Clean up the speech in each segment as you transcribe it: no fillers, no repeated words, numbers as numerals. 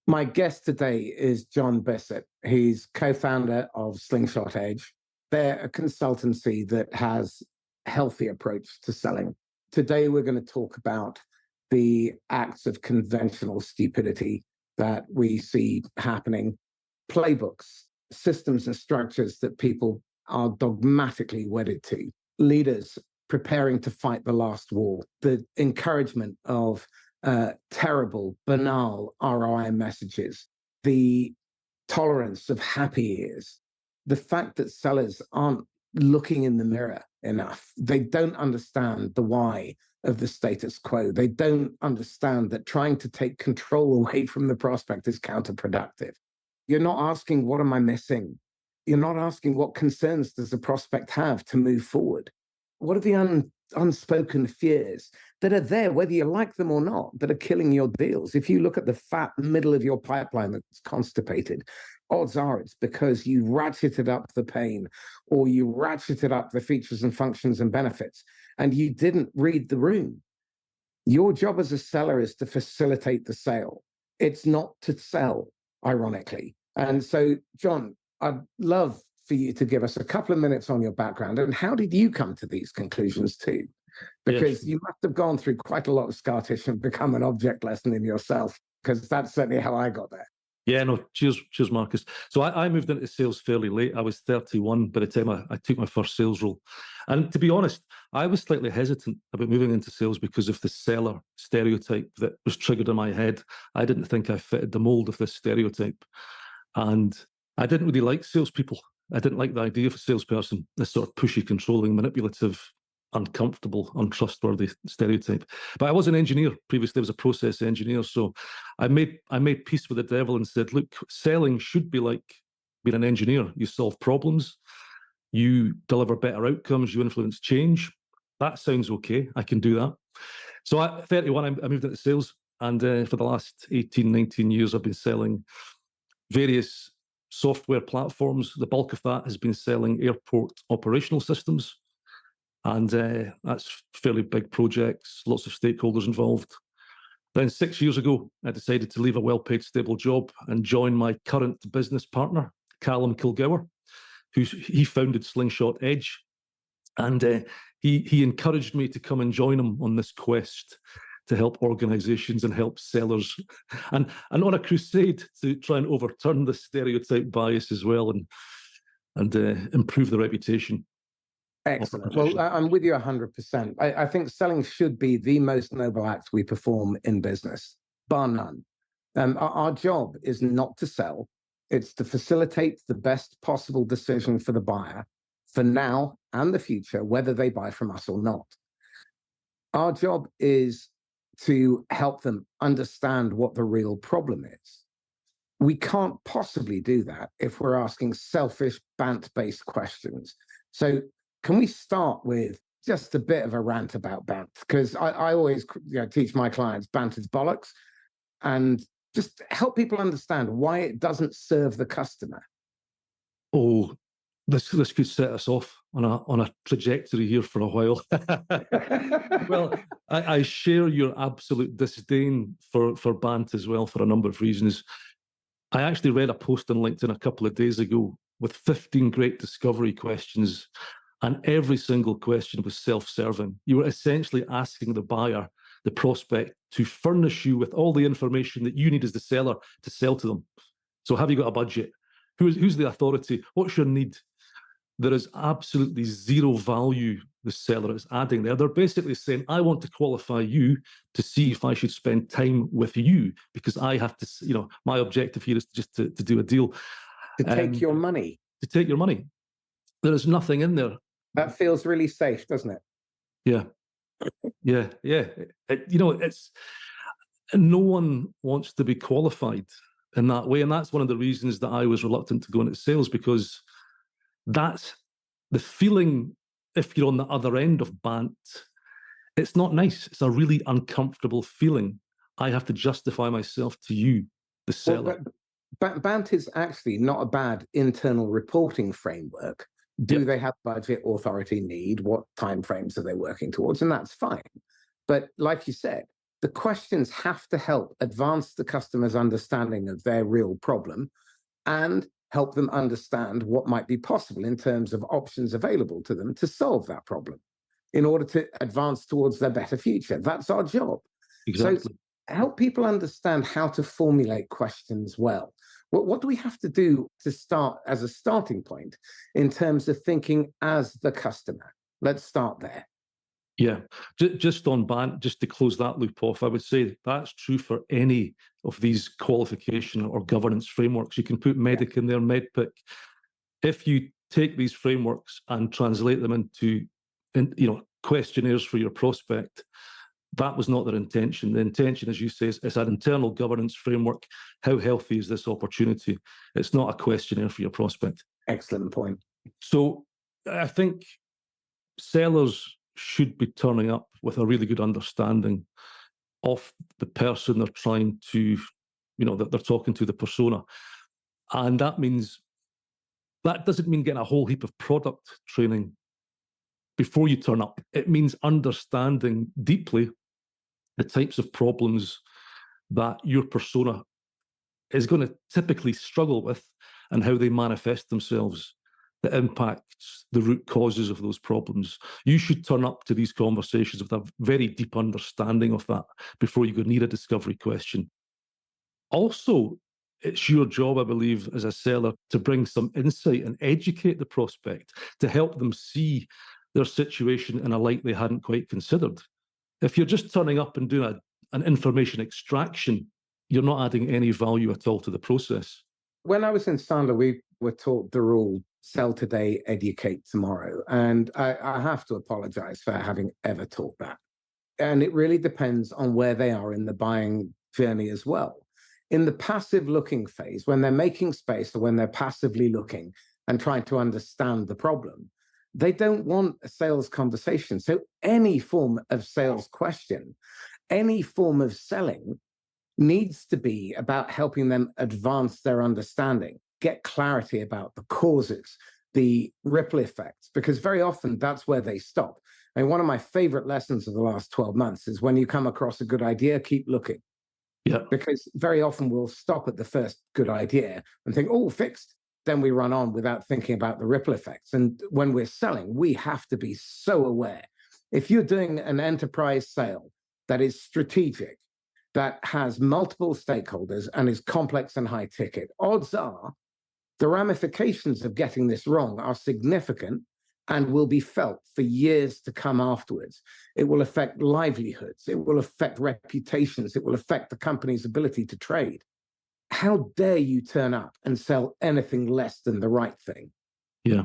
My guest today is John Bissett. He's co-founder of Slingshot Edge. They're a consultancy that has a healthy approach to selling. Today, we're going to talk about the acts of conventional stupidity that we see happening, playbooks, systems and structures that people are dogmatically wedded to, leaders preparing to fight the last war, the encouragement of terrible, banal ROI messages, the tolerance of happy ears, the fact that sellers aren't looking in the mirror enough. They don't understand the why of the status quo. They don't understand that trying to take control away from the prospect is counterproductive. You're not asking, what am I missing? You're not asking, what concerns does the prospect have to move forward? What are the unspoken fears that are there, whether you like them or not, that are killing your deals? If you look at the fat middle of your pipeline that's constipated, odds are it's because you ratcheted up the pain or you ratcheted up the features and functions and benefits, and you didn't read the room. Your job as a seller is to facilitate the sale. It's not to sell, ironically. And so, John, I'd love for you to give us a couple of minutes on your background and how did you come to these conclusions too? Because you must have gone through quite a lot of scar tissue and become an object lesson in yourself, because that's certainly how I got there. Yeah, no, cheers, Marcus. So I moved into sales fairly late. I was 31 by the time I took my first sales role. And to be honest, I was slightly hesitant about moving into sales because of the seller stereotype that was triggered in my head. I didn't think I fitted the mold of this stereotype. And I didn't really like salespeople. I didn't like the idea of a salesperson, this sort of pushy, controlling, manipulative, uncomfortable, untrustworthy stereotype. But I was an engineer previously. I was a process engineer. So I made peace with the devil and said, look, selling should be like being an engineer. You solve problems, you deliver better outcomes, you influence change. That sounds okay. I can do that. So at 31, I moved into sales. And for the last 18, 19 years, I've been selling various software platforms. The bulk of that has been selling airport operational systems. And that's fairly big projects, lots of stakeholders involved. Then 6 years ago, I decided to leave a well-paid, stable job and join my current business partner, Callum Kilgour, he founded Slingshot Edge. And he encouraged me to come and join him on this quest to help organizations and help sellers, and on a crusade to try and overturn the stereotype bias as well and improve the reputation. Excellent. Well, I'm with you 100%. I think selling should be the most noble act we perform in business, bar none. Our job is not to sell. It's to facilitate the best possible decision for the buyer for now and the future, whether they buy from us or not. Our job is to help them understand what the real problem is. We can't possibly do that if we're asking selfish, bant-based questions. So can we start with just a bit of a rant about bant? Because I always teach my clients bant is bollocks, and just help people understand why it doesn't serve the customer. Oh, this could set us off on a trajectory here for a while. Well, I share your absolute disdain for bant as well for a number of reasons. I actually read a post on LinkedIn a couple of days ago with 15 great discovery questions, and every single question was self-serving. You were essentially asking the buyer, the prospect, to furnish you with all the information that you need as the seller to sell to them. So have you got a budget? Who's the authority? What's your need? There is absolutely zero value the seller is adding there. They're basically saying, I want to qualify you to see if I should spend time with you because I have to, my objective here is just to do a deal. To take your money. To take your money. There is nothing in there. That feels really safe, doesn't it? Yeah. It's no one wants to be qualified in that way. And that's one of the reasons that I was reluctant to go into sales, because that's the feeling, if you're on the other end of bant, it's not nice. It's a really uncomfortable feeling. I have to justify myself to you, the seller. Well, bant is actually not a bad internal reporting framework. Do they have budget, authority, need? What timeframes are they working towards? And that's fine. But like you said, The questions have to help advance the customer's understanding of their real problem and help them understand what might be possible in terms of options available to them to solve that problem in order to advance towards their better future. That's our job. Exactly. So help people understand how to formulate questions well. What do we have to do to start as a starting point in terms of thinking as the customer? Let's start there. Yeah, just on ban, just to close that loop off, I would say that's true for any of these qualification or governance frameworks. You can put MEDDIC in there, MEDPIC. If you take these frameworks and translate them into, questionnaires for your prospect, that was not their intention. The intention, as you say, is an internal governance framework. How healthy is this opportunity? It's not a questionnaire for your prospect. Excellent point. So I think sellers should be turning up with a really good understanding of the person they're trying to, that they're talking to, the persona. And that doesn't mean getting a whole heap of product training before you turn up. It means understanding deeply the types of problems that your persona is going to typically struggle with and how they manifest themselves, that impacts the root causes of those problems. You should turn up to these conversations with a very deep understanding of that before you go near a discovery question. Also, it's your job, I believe, as a seller, to bring some insight and educate the prospect to help them see their situation in a light they hadn't quite considered. If you're just turning up and doing an information extraction, you're not adding any value at all to the process. When I was in Sandler, we were taught the rule, sell today, educate tomorrow. And I have to apologize for having ever taught that. And it really depends on where they are in the buying journey as well. In the passive looking phase, when they're making space or when they're passively looking and trying to understand the problem, they don't want a sales conversation. So any form of sales question, any form of selling needs to be about helping them advance their understanding, get clarity about the causes, the ripple effects, because very often that's where they stop. And one of my favorite lessons of the last 12 months is when you come across a good idea, keep looking. Yeah. Because very often we'll stop at the first good idea and think, oh, fixed. Then we run on without thinking about the ripple effects. And when we're selling, we have to be so aware. If you're doing an enterprise sale that is strategic, that has multiple stakeholders and is complex and high ticket, odds are the ramifications of getting this wrong are significant and will be felt for years to come afterwards. It will affect livelihoods. It will affect reputations. It will affect the company's ability to trade. How dare you turn up and sell anything less than the right thing? Yeah.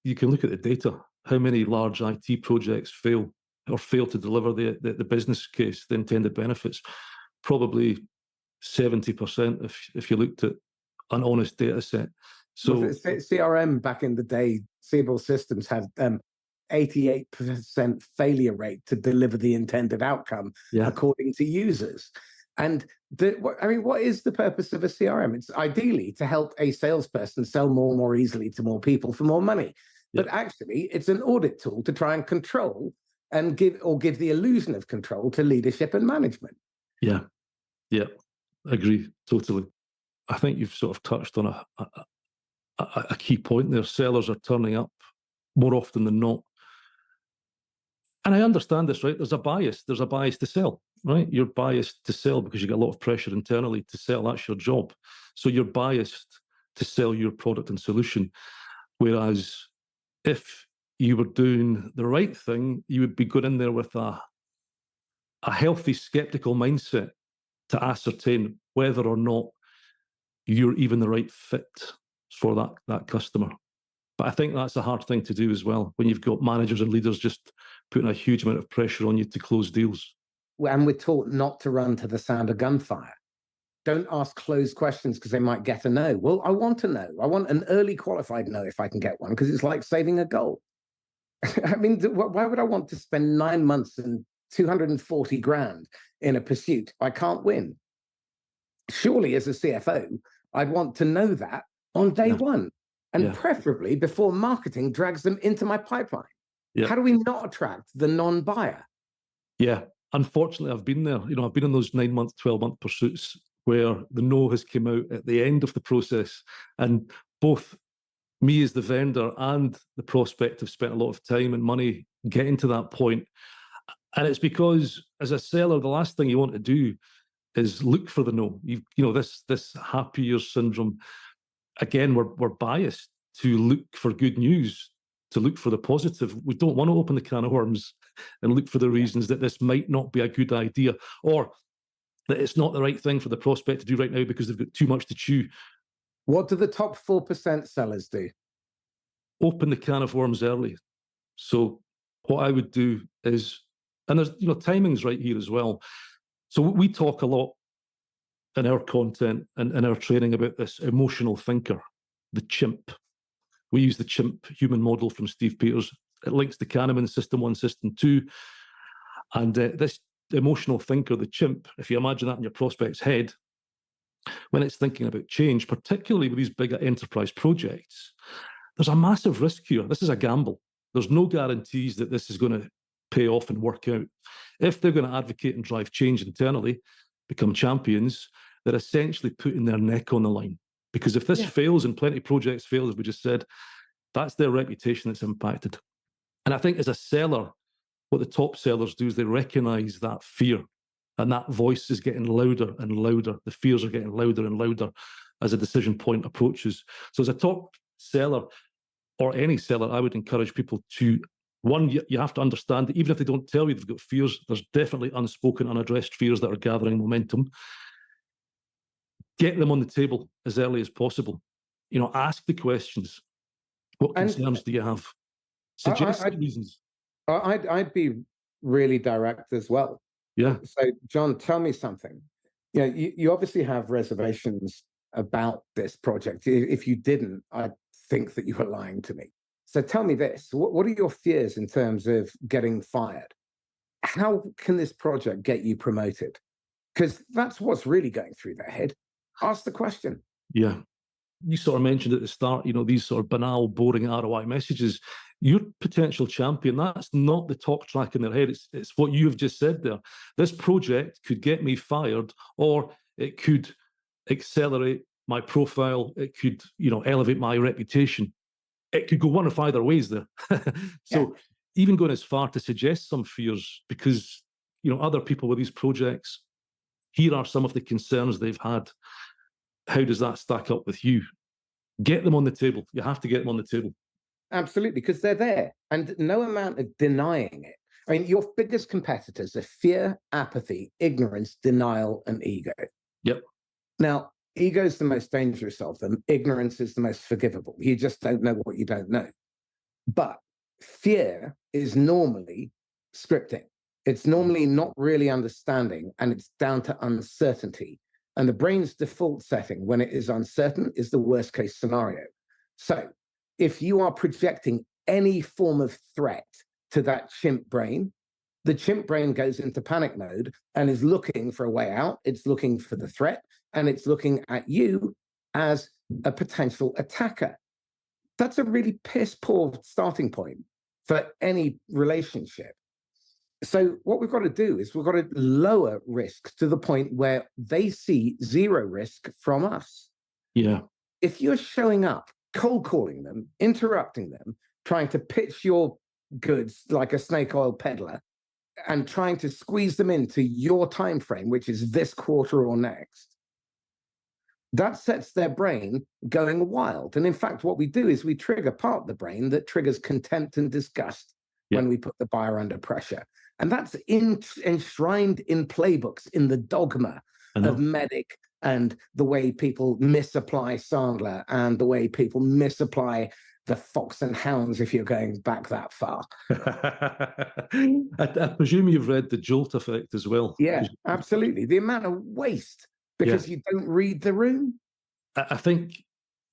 You can look at the data. How many large IT projects fail to deliver the business case, the intended benefits? Probably 70% if you looked at an honest data set. So CRM back in the day, Siebel Systems had 88% failure rate to deliver the intended outcome according to users. And what is the purpose of a CRM? It's ideally to help a salesperson sell more easily to more people for more money. But actually, it's an audit tool to try and control and give the illusion of control to leadership and management. Yeah, agree totally. I think you've sort of touched on a key point there. Sellers are turning up more often than not. And I understand this, right? There's a bias to sell, right? You're biased to sell because you get a lot of pressure internally to sell. That's your job. So you're biased to sell your product and solution. Whereas if you were doing the right thing, you would be going in there with a healthy, skeptical mindset to ascertain whether or not you're even the right fit for that customer. But I think that's a hard thing to do as well, when you've got managers and leaders just putting a huge amount of pressure on you to close deals. And we're taught not to run to the sound of gunfire. Don't ask closed questions because they might get a no. Well, I want to know. I want an early qualified no if I can get one, because it's like saving a goal. I mean, why would I want to spend 9 months and 240 grand in a pursuit I can't win? Surely, as a CFO, I'd want to know that on day one, and preferably before marketing drags them into my pipeline. How do we not attract the non-buyer? Yeah, unfortunately, I've been there. I've been in those 9-month, 12-month pursuits where the no has come out at the end of the process, and both me as the vendor and the prospect have spent a lot of time and money getting to that point. And it's because, as a seller, the last thing you want to do is look for the no. This happy years syndrome. Again, we're biased to look for good news, to look for the positive. We don't want to open the can of worms and look for the reasons that this might not be a good idea, or that it's not the right thing for the prospect to do right now because they've got too much to chew. What do the top 4% sellers do? Open the can of worms early. So what I would do is, and there's, timing's right here as well. So we talk a lot in our content and in our training about this emotional thinker, the chimp. We use the chimp human model from Steve Peters. It links to Kahneman, System 1, System 2. And this emotional thinker, the chimp, if you imagine that in your prospect's head, when it's thinking about change, particularly with these bigger enterprise projects, there's a massive risk here. This is a gamble. There's no guarantees that this is going to pay off and work out. If they're going to advocate and drive change internally, become champions, they're essentially putting their neck on the line. Because if this fails, and plenty of projects fail, as we just said, that's their reputation that's impacted. And I think as a seller, what the top sellers do is they recognize that fear, and that voice is getting louder and louder. The fears are getting louder and louder as a decision point approaches. So as a top seller, or any seller, I would encourage people to, one, you have to understand that even if they don't tell you they've got fears, there's definitely unspoken, unaddressed fears that are gathering momentum. Get them on the table as early as possible. Ask the questions. What concerns do you have? Suggest reasons. I'd be really direct as well. Yeah. So, John, tell me something. You obviously have reservations about this project. If you didn't, I'd think that you were lying to me. So tell me this. What are your fears in terms of getting fired? How can this project get you promoted? Because that's what's really going through their head. Ask the question. Yeah. You sort of mentioned at the start, these sort of banal, boring ROI messages. Your potential champion, that's not the talk track in their head. It's what you've just said there. This project could get me fired, or it could accelerate my profile. It could, elevate my reputation. It could go one of either ways there. So even going as far to suggest some fears, because, other people with these projects, here are some of the concerns they've had. How does that stack up with you? Get them on the table. You have to get them on the table. Absolutely, because they're there. And no amount of denying it. I mean, your biggest competitors are fear, apathy, ignorance, denial, and ego. Yep. Now, ego is the most dangerous of them. Ignorance is the most forgivable. You just don't know what you don't know. But fear is normally scripting. It's normally not really understanding, and it's down to uncertainty. And the brain's default setting when it is uncertain is the worst case scenario. So if you are projecting any form of threat to that chimp brain, the chimp brain goes into panic mode and is looking for a way out. It's looking for the threat, and it's looking at you as a potential attacker. That's a really piss poor starting point for any relationship. So what we've got to do is we've got to lower risk to the point where they see zero risk from us. Yeah. If you're showing up, cold calling them, interrupting them, trying to pitch your goods like a snake oil peddler, and trying to squeeze them into your time frame, which is this quarter or next, that sets their brain going wild. And in fact, what we do is we trigger part of the brain that triggers contempt and disgust when we put the buyer under pressure. And that's enshrined in playbooks, in the dogma of Medic, and the way people misapply Sandler, and the way people misapply the Fox and Hounds, if you're going back that far. I presume you've read The Jolt Effect as well. Yeah, absolutely. The amount of waste because you don't read the room. I think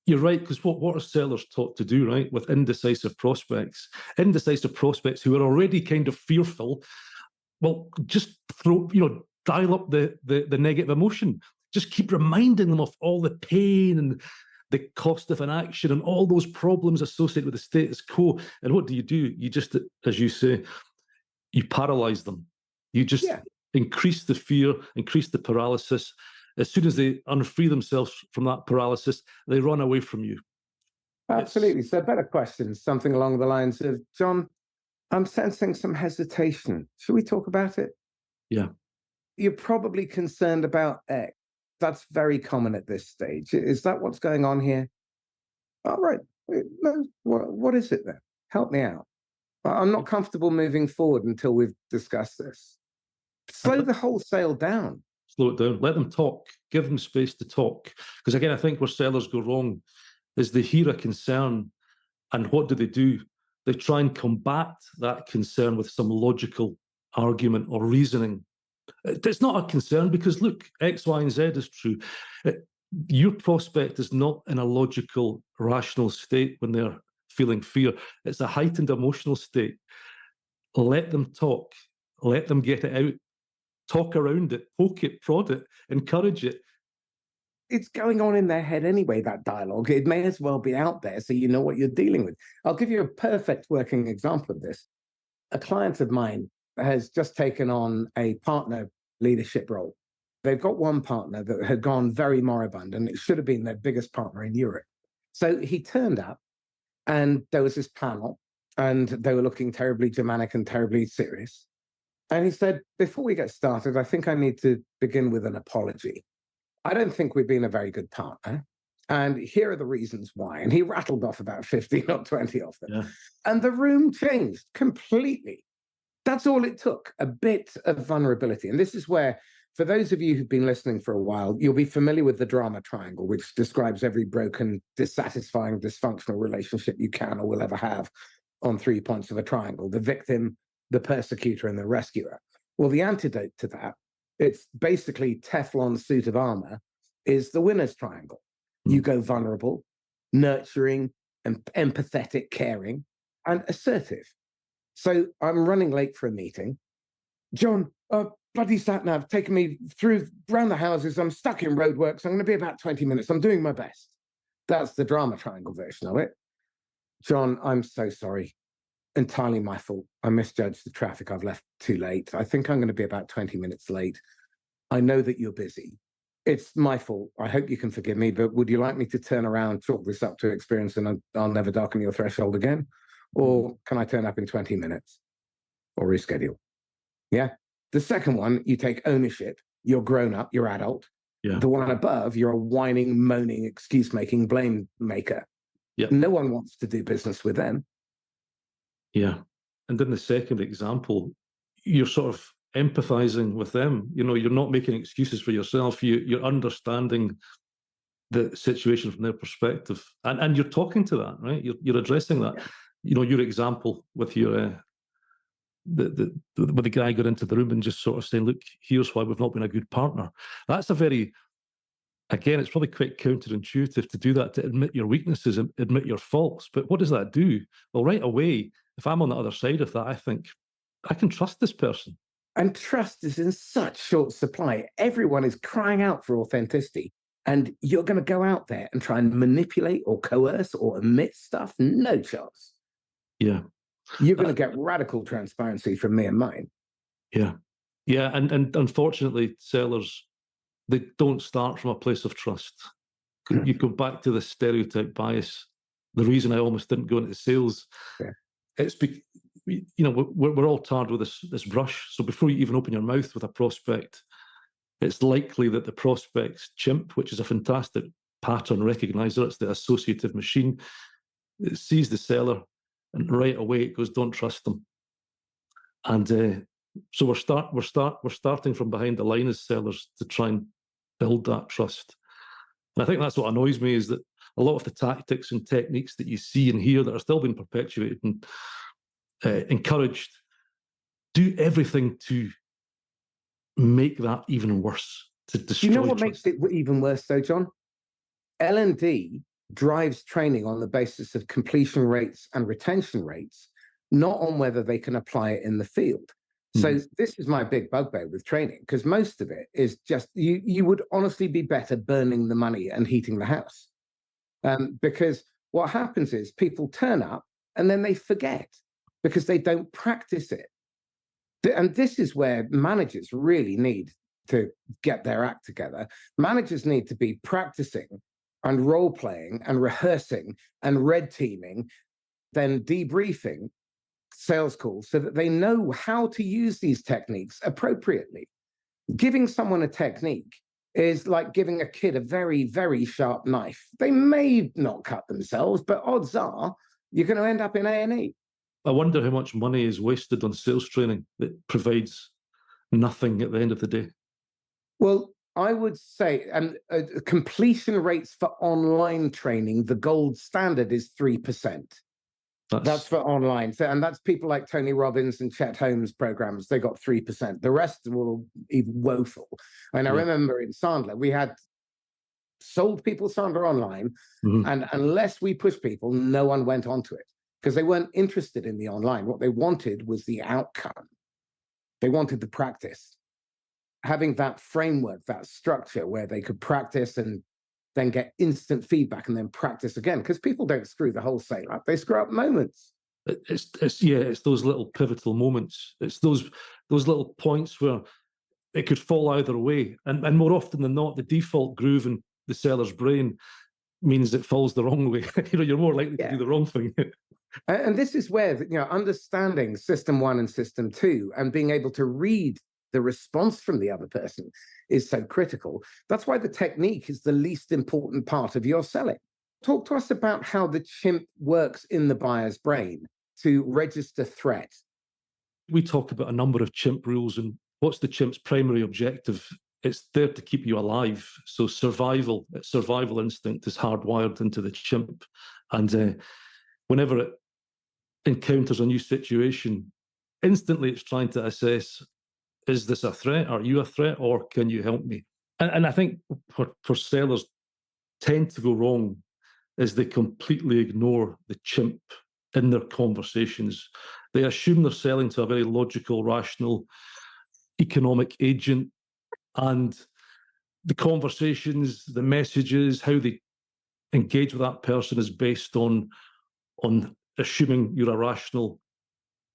you're right, because what are sellers taught to do, right, with indecisive prospects? Indecisive prospects who are already kind of fearful. Well, just dial up the negative emotion. Just keep reminding them of all the pain and the cost of inaction and all those problems associated with the status quo. And what do? You just, as you say, you paralyze them. You just increase the fear, increase the paralysis. As soon as they unfree themselves from that paralysis, they run away from you. Absolutely. So better question, something along the lines of, John, I'm sensing some hesitation. Should we talk about it? Yeah. You're probably concerned about X. That's very common at this stage. Is that what's going on here? All right. No, what is it then? Help me out. I'm not comfortable moving forward until we've discussed this. Slow the wholesale down. Slow it down. Let them talk. Give them space to talk. Because again, I think where sellers go wrong is they hear a concern, and what do? They try and combat that concern with some logical argument or reasoning. It's not a concern because, look, X, Y, and Z is true. Your prospect is not in a logical, rational state when they're feeling fear. It's a heightened emotional state. Let them talk. Let them get it out. Talk around it. Poke it, prod it, encourage it. It's going on in their head anyway, that dialogue. It may as well be out there so you know what you're dealing with. I'll give you a perfect working example of this. A client of mine has just taken on a partner leadership role. They've got one partner that had gone very moribund, and it should have been their biggest partner in Europe. So he turned up, and there was this panel, and they were looking terribly Germanic and terribly serious. And he said, before we get started, I think I need to begin with an apology. I don't think we've been a very good partner. And here are the reasons why. And he rattled off about 15 or 20 of them. Yeah. And the room changed completely. That's all it took, a bit of vulnerability. And this is where, for those of you who've been listening for a while, you'll be familiar with the drama triangle, which describes every broken, dissatisfying, dysfunctional relationship you can or will ever have on 3 points of a triangle: the victim, the persecutor, and the rescuer. Well, the antidote to that, it's basically Teflon suit of armor, is the winner's triangle. You go vulnerable, nurturing, and empathetic, caring, and assertive. So I'm running late for a meeting. John, bloody sat-nav taking me around the houses. I'm stuck in roadworks. I'm going to be about 20 minutes. I'm doing my best. That's the drama triangle version of it. John, I'm so sorry. Entirely my fault. I misjudged the traffic. I've left too late. I think I'm going to be about 20 minutes late. I know that you're busy. It's my fault. I hope you can forgive me, but would you like me to turn around, chalk this up to experience, and I'll never darken your threshold again? Or can I turn up in 20 minutes or reschedule? Yeah. The second one, you take ownership. You're grown up, you're adult. Yeah. The one above, you're a whining, moaning, excuse-making, blame maker. Yeah. No one wants to do business with them. Yeah. And then the second example, you're sort of empathizing with them. You know, you're not making excuses for yourself. You're understanding the situation from their perspective. And you're talking to that, right? You're addressing that. Yeah. You know, your example with your with the guy got into the room and just sort of saying, look, here's why we've not been a good partner. That's a very, again, it's probably quite counterintuitive to do that, to admit your weaknesses and admit your faults. But what does that do? Well, right away, if I'm on the other side of that, I think, I can trust this person. And trust is in such short supply. Everyone is crying out for authenticity. And you're going to go out there and try and manipulate or coerce or omit stuff? No chance. Yeah. You're going to get radical transparency from me and mine. Yeah. Yeah. And unfortunately, sellers, they don't start from a place of trust. You go back to the stereotype bias. The reason I almost didn't go into sales, it's you know, we're all tarred with this brush. So before you even open your mouth with a prospect, it's likely that the prospect's chimp, which is a fantastic pattern recognizer, it's the associative machine, it sees the seller, and right away it goes, don't trust them. And so we're starting from behind the line as sellers to try and build that trust. And I think that's what annoys me, is that a lot of the tactics and techniques that you see and hear that are still being perpetuated and encouraged do everything to make that even worse, to destroy. You know what trust. makes it even worse, though, John? L&D drives training on the basis of completion rates and retention rates, not on whether they can apply it in the field. So this is my big bugbear with training, because most of it is just, you would honestly be better burning the money and heating the house. Because what happens is people turn up and then they forget because they don't practice it. And this is where managers really need to get their act together. Managers need to be practicing and role playing and rehearsing and red teaming, then debriefing sales calls so that they know how to use these techniques appropriately. Giving someone a technique is like giving a kid a very, very sharp knife. They may not cut themselves, but odds are you're going to end up in A&E. I wonder how much money is wasted on sales training that provides nothing at the end of the day. Well, I would say, and completion rates for online training, the gold standard is 3%. That's for online. So, and that's people like Tony Robbins and Chet Holmes programs. They got 3%. The rest will be woeful. And I remember in Sandler, we had sold people Sandler online, and unless we pushed people, no one went onto it because they weren't interested in the online. What they wanted was the outcome. They wanted the practice. Having that framework, that structure where they could practice and then get instant feedback and then practice again, because people don't screw the whole sale up. They screw up moments. It's those little pivotal moments. It's those little points where it could fall either way. And more often than not, the default groove in the seller's brain means it falls the wrong way. You're more likely to do the wrong thing. And this is where, understanding system 1 and system 2 and being able to read the response from the other person is so critical. That's why the technique is the least important part of your selling. Talk to us about how the chimp works in the buyer's brain to register threat. We talk about a number of chimp rules, and what's the chimp's primary objective? It's there to keep you alive. So survival instinct is hardwired into the chimp. And whenever it encounters a new situation, instantly it's trying to assess, is this a threat? Are you a threat? Or can you help me? And I think for sellers tend to go wrong is they completely ignore the chimp in their conversations. They assume they're selling to a very logical, rational, economic agent, and the conversations, the messages, how they engage with that person is based on assuming you're a rational,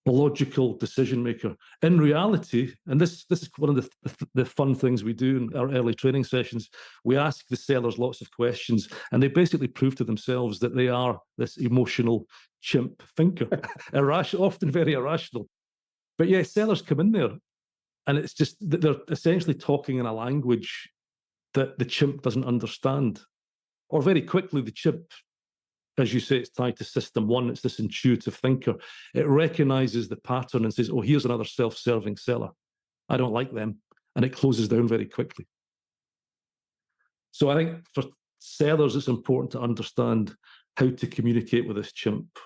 logical decision maker. In reality, and this is one of the fun things we do in our early training sessions, we ask the sellers lots of questions, and they basically prove to themselves that they are this emotional chimp thinker, often very irrational. But yeah, sellers come in there, and it's just that they're essentially talking in a language that the chimp doesn't understand. Or very quickly, the chimp, as you say, it's tied to system 1. It's this intuitive thinker. It recognizes the pattern and says, oh, here's another self-serving seller. I don't like them. And it closes down very quickly. So I think for sellers, it's important to understand how to communicate with this chimp.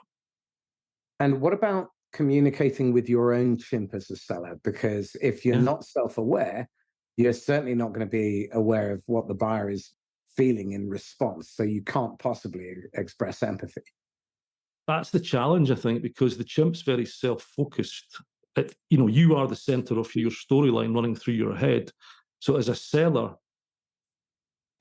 And what about communicating with your own chimp as a seller? Because if you're not self-aware, you're certainly not going to be aware of what the buyer is feeling in response, so you can't possibly express empathy. That's the challenge, I think, because the chimp's very self-focused. You are the center of your storyline running through your head. So as a seller,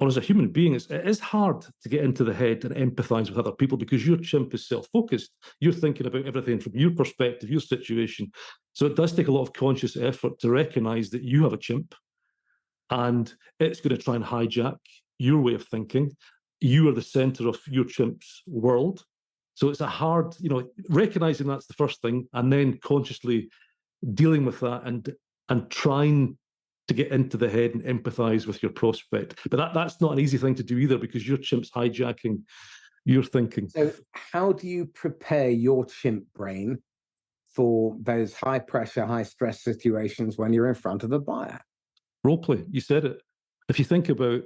or as a human being, it is hard to get into the head and empathize with other people because your chimp is self-focused. You're thinking about everything from your perspective, your situation. So it does take a lot of conscious effort to recognize that you have a chimp, and it's going to try and hijack your way of thinking. You are the center of your chimp's world. So it's a hard, recognizing that's the first thing, and then consciously dealing with that and trying to get into the head and empathize with your prospect. But that's not an easy thing to do either, because your chimp's hijacking your thinking. So how do you prepare your chimp brain for those high pressure, high stress situations when you're in front of a buyer? Role play, you said it. If you think about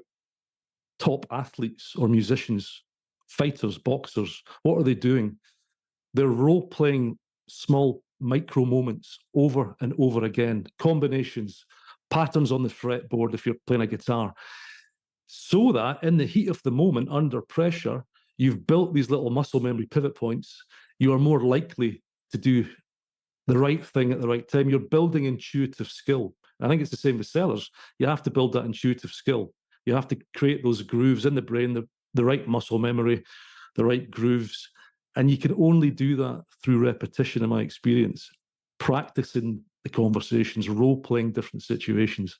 top athletes or musicians, fighters, boxers, what are they doing? They're role-playing small micro moments over and over again, combinations, patterns on the fretboard if you're playing a guitar, so that in the heat of the moment, under pressure, you've built these little muscle memory pivot points. You are more likely to do the right thing at the right time. You're building intuitive skill. I think it's the same with sellers. You have to build that intuitive skill. You have to create those grooves in the brain, the right muscle memory, the right grooves. And you can only do that through repetition, in my experience. Practicing the conversations, role-playing different situations.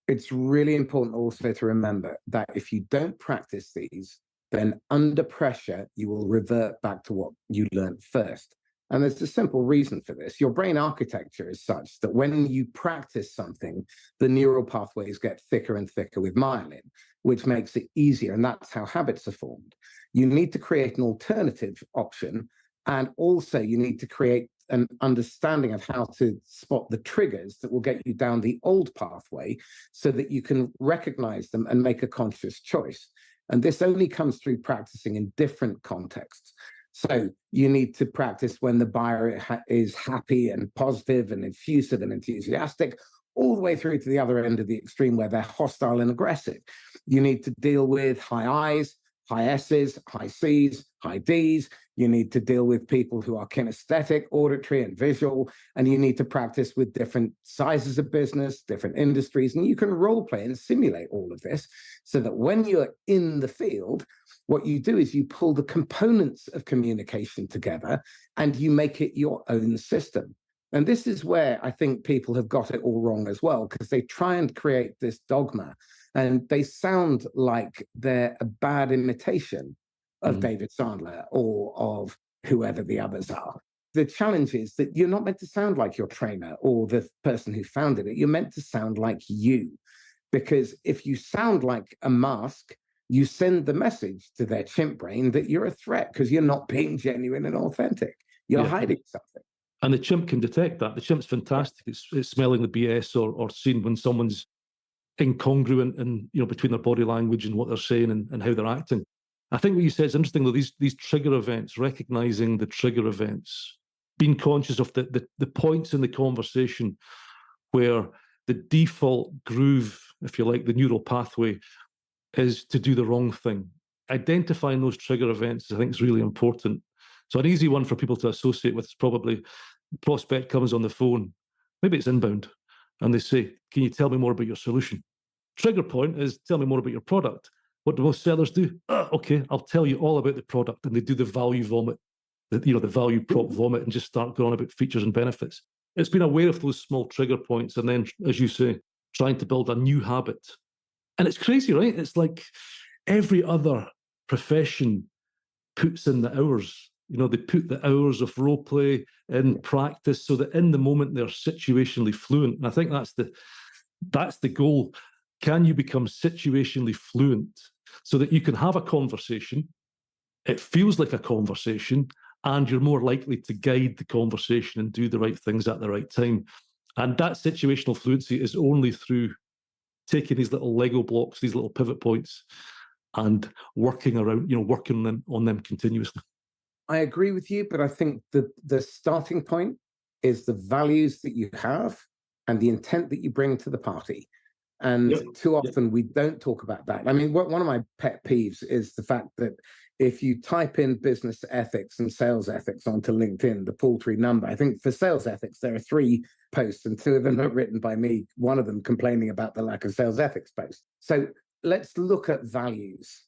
It's really important also to remember that if you don't practice these, then under pressure, you will revert back to what you learned first. And there's a simple reason for this. Your brain architecture is such that when you practice something, the neural pathways get thicker and thicker with myelin, which makes it easier. And that's how habits are formed. You need to create an alternative option. And also you need to create an understanding of how to spot the triggers that will get you down the old pathway so that you can recognize them and make a conscious choice. And this only comes through practicing in different contexts. So you need to practice when the buyer is happy and positive and effusive and enthusiastic, all the way through to the other end of the extreme where they're hostile and aggressive. You need to deal with high I's, high S's, high C's, high D's. You need to deal with people who are kinesthetic, auditory, and visual. And you need to practice with different sizes of business, different industries. And you can role play and simulate all of this so that when you're in the field, what you do is you pull the components of communication together and you make it your own system. And this is where I think people have got it all wrong as well, because they try and create this dogma and they sound like they're a bad imitation of David Sandler or of whoever the others are. The challenge is that you're not meant to sound like your trainer or the person who founded it. You're meant to sound like you, because if you sound like a mask, you send the message to their chimp brain that you're a threat because you're not being genuine and authentic. You're hiding something. And the chimp can detect that. The chimp's fantastic. It's smelling the BS or seeing when someone's incongruent and between their body language and what they're saying and how they're acting. I think what you said is interesting, though, these trigger events, recognizing the trigger events, being conscious of the points in the conversation where the default groove, if you like, the neural pathway, is to do the wrong thing. Identifying those trigger events, I think, is really important. So an easy one for people to associate with is probably the prospect comes on the phone, maybe it's inbound, and they say, can you tell me more about your solution? Trigger point is, tell me more about your product. What do most sellers do? Okay, I'll tell you all about the product. And they do the value vomit, the value prop vomit, and just start going on about features and benefits. It's being aware of those small trigger points and then, as you say, trying to build a new habit. And it's crazy, right? It's like every other profession puts in the hours. They put the hours of role play in practice so that in the moment they're situationally fluent. And I think that's the goal. Can you become situationally fluent so that you can have a conversation? It feels like a conversation, and you're more likely to guide the conversation and do the right things at the right time. And that situational fluency is only through taking these little Lego blocks, these little pivot points, and working on them continuously. I agree with you, but I think the starting point is the values that you have and the intent that you bring to the party. And too often we don't talk about that. I mean, one of my pet peeves is the fact that if you type in business ethics and sales ethics onto LinkedIn, the paltry number, I think for sales ethics, there are 3 posts and 2 of them are written by me, one of them complaining about the lack of sales ethics posts. So let's look at values.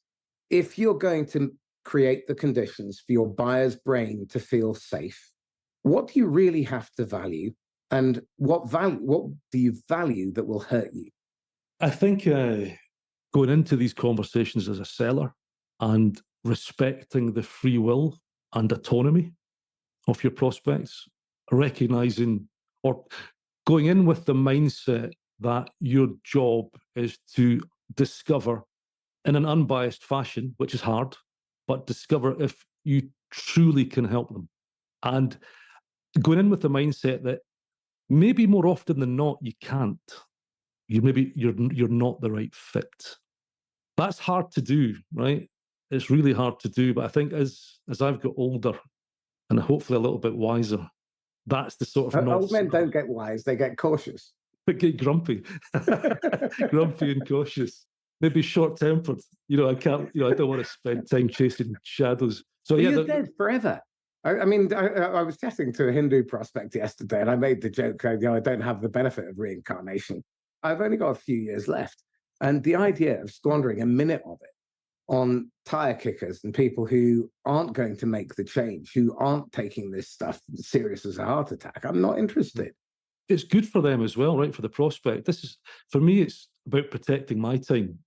If you're going to create the conditions for your buyer's brain to feel safe, what do you really have to value? And what do you value that will hurt you? I think going into these conversations as a seller and respecting the free will and autonomy of your prospects, recognizing or going in with the mindset that your job is to discover in an unbiased fashion, which is hard, but discover if you truly can help them. And going in with the mindset that maybe more often than not, you can't. You're not the right fit. That's hard to do, right? It's really hard to do. But I think as I've got older and hopefully a little bit wiser, that's the sort of old men don't get wise; they get cautious. They get grumpy, grumpy and cautious. Maybe short-tempered. I can't. I don't want to spend time chasing shadows. So you're dead forever. I mean, I was chatting to a Hindu prospect yesterday, and I made the joke, I don't have the benefit of reincarnation. I've only got a few years left. And the idea of squandering a minute of it on tire kickers and people who aren't going to make the change, who aren't taking this stuff serious as a heart attack, I'm not interested. it's good for them as well, right? For the prospect. This is, for me, it's about protecting my time,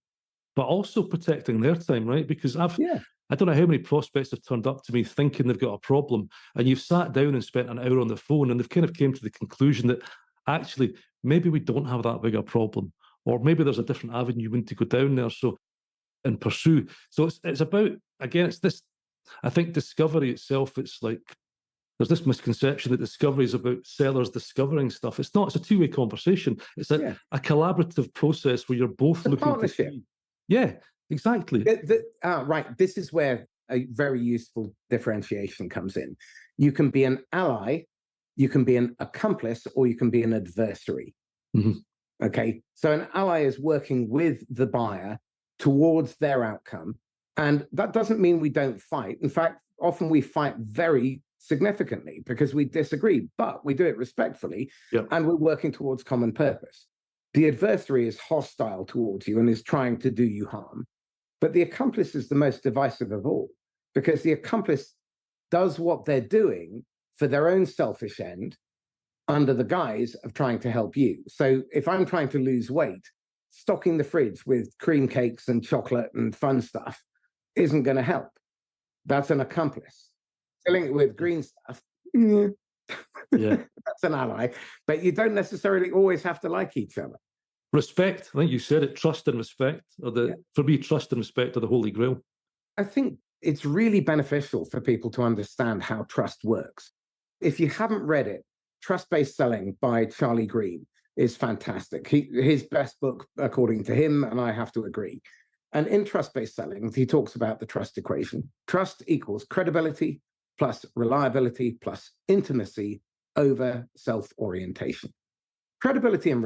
but also protecting their time, right? Because I don't know how many prospects have turned up to me thinking they've got a problem, and you've sat down and spent an hour on the phone, and they've kind of came to the conclusion that actually maybe we don't have that big a problem, or maybe there's a different avenue you want to go down there and pursue. So it's about, again, it's this, I think discovery itself, it's like there's this misconception that discovery is about sellers discovering stuff. It's not. It's a two-way conversation. It's a collaborative process where you're both looking partnership. Yeah, exactly. Right. This is where a very useful differentiation comes in. You can be an ally, you can be an accomplice, or you can be an adversary. Mm-hmm. Okay. So an ally is working with the buyer towards their outcome. And that doesn't mean we don't fight. In fact, often we fight very significantly because we disagree, but we do it respectfully, and we're working towards common purpose. The adversary is hostile towards you and is trying to do you harm. But the accomplice is the most divisive of all, because the accomplice does what they're doing for their own selfish end under the guise of trying to help you. So if I'm trying to lose weight, stocking the fridge with cream cakes and chocolate and fun stuff isn't going to help. That's an accomplice. Filling it with green stuff, that's an ally. But you don't necessarily always have to like each other. Respect, I think you said it, trust and respect, for me, trust and respect are the holy grail. I think it's really beneficial for people to understand how trust works. If you haven't read it, Trust-Based Selling by Charlie Green is fantastic. His best book, according to him, and I have to agree. And in Trust-Based Selling, he talks about the trust equation. Trust equals credibility plus reliability plus intimacy over self-orientation. Credibility and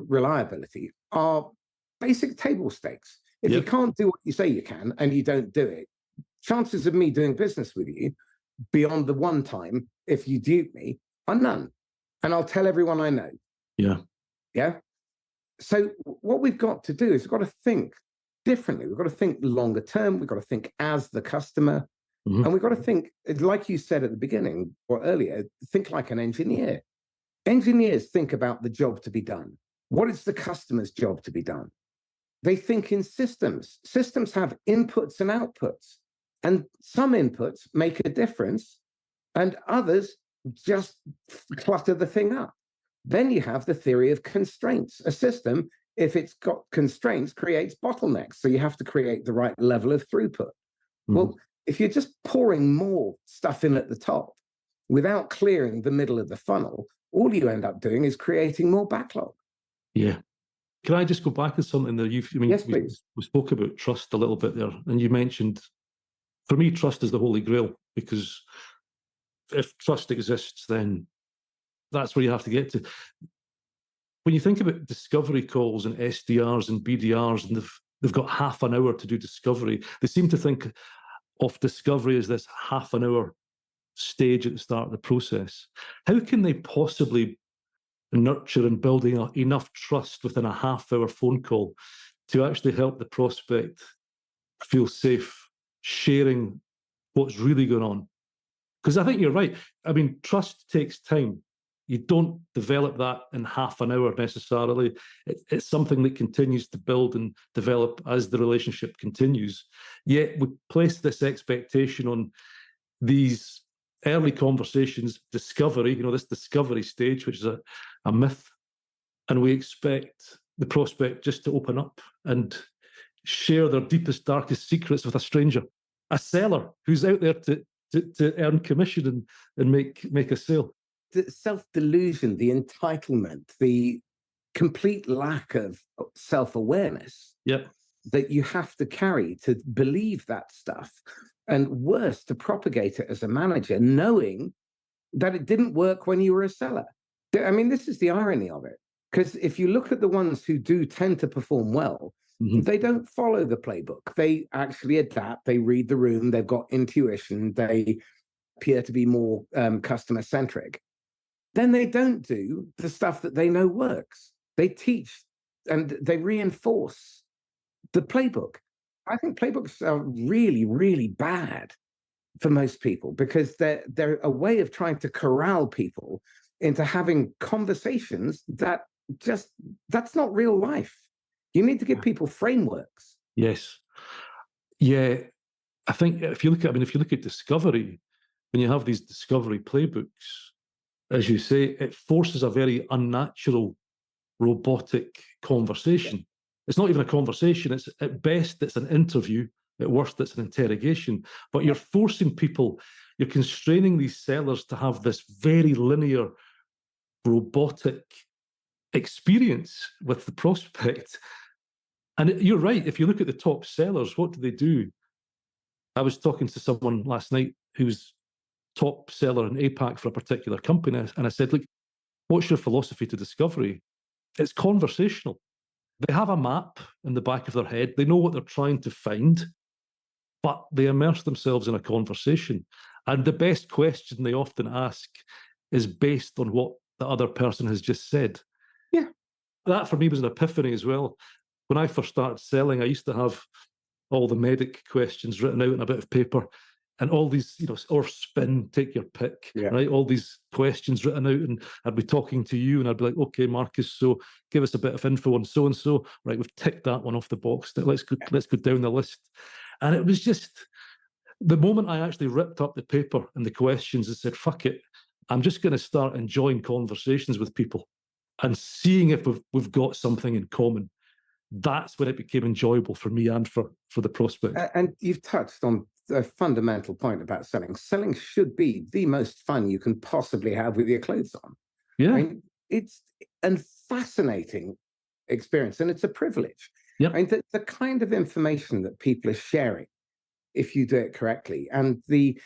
reliability are basic table stakes. If you can't do what you say you can and you don't do it, chances of me doing business with you beyond the one time, if you dupe me, are none. And I'll tell everyone I know. Yeah. So what we've got to do is we've got to think differently. We've got to think longer term. We've got to think as the customer. Mm-hmm. And we've got to think, like you said at the beginning or earlier, think like an engineer. Engineers think about the job to be done. What is the customer's job to be done? They think in systems. Systems have inputs and outputs. And some inputs make a difference, and others just clutter the thing up. Then you have the theory of constraints. A system, if it's got constraints, creates bottlenecks. So you have to create the right level of throughput. Mm-hmm. Well, if you're just pouring more stuff in at the top without clearing the middle of the funnel, all you end up doing is creating more backlog. Yeah. Can I just go back to something there? Yes, please. We spoke about trust a little bit there, and you mentioned, for me, trust is the holy grail, because if trust exists, then that's where you have to get to. When you think about discovery calls and SDRs and BDRs, and they've got half an hour to do discovery, they seem to think of discovery as this half an hour stage at the start of the process. How can they possibly nurture and building enough trust within a half-hour phone call to actually help the prospect feel safe sharing what's really going on? Because I think you're right. I mean, trust takes time. You don't develop that in half an hour necessarily. It's something that continues to build and develop as the relationship continues. Yet we place this expectation on these early conversations, discovery, this discovery stage, which is a myth. And we expect the prospect just to open up and share their deepest, darkest secrets with a stranger, a seller who's out there to earn commission and make a sale. The self-delusion, the entitlement, the complete lack of self-awareness that you have to carry to believe that stuff, and worse, to propagate it as a manager, knowing that it didn't work when you were a seller. I mean, this is the irony of it, because if you look at the ones who do tend to perform well, mm-hmm. they don't follow the playbook. They actually adapt. They read the room. They've got intuition. They appear to be more customer-centric. Then they don't do the stuff that they know works. They teach and they reinforce the playbook. I think playbooks are really, really bad for most people, because they're a way of trying to corral people into having conversations that's not real life. You need to give people frameworks. Yes. Yeah. I think if you look at discovery, when you have these discovery playbooks, as you say, it forces a very unnatural, robotic conversation. Yeah. It's not even a conversation. It's at best, it's an interview. At worst, it's an interrogation. But you're forcing people, you're constraining these sellers to have this very linear, robotic experience with the prospect. And you're right. If you look at the top sellers, what do? I was talking to someone last night who was top seller in APAC for a particular company, and I said, look, what's your philosophy to discovery? It's conversational. They have a map in the back of their head. They know what they're trying to find, but they immerse themselves in a conversation. And the best question they often ask is based on what the other person has just said. Yeah. That for me was an epiphany as well. When I first started selling, I used to have all the medic questions written out on a bit of paper, and all these, or spin, take your pick, right? All these questions written out, and I'd be talking to you, and I'd be like, okay, Marcus, so give us a bit of info on so and so. Right, we've ticked that one off the box. Let's go down the list. And it was just the moment I actually ripped up the paper and the questions and said, fuck it, I'm just going to start enjoying conversations with people and seeing if we've got something in common. That's when it became enjoyable for me and for the prospect. And you've touched on a fundamental point about selling. Selling should be the most fun you can possibly have with your clothes on. Yeah. I mean, it's a fascinating experience, and it's a privilege. Yeah. I mean, the kind of information that people are sharing, if you do it correctly, and the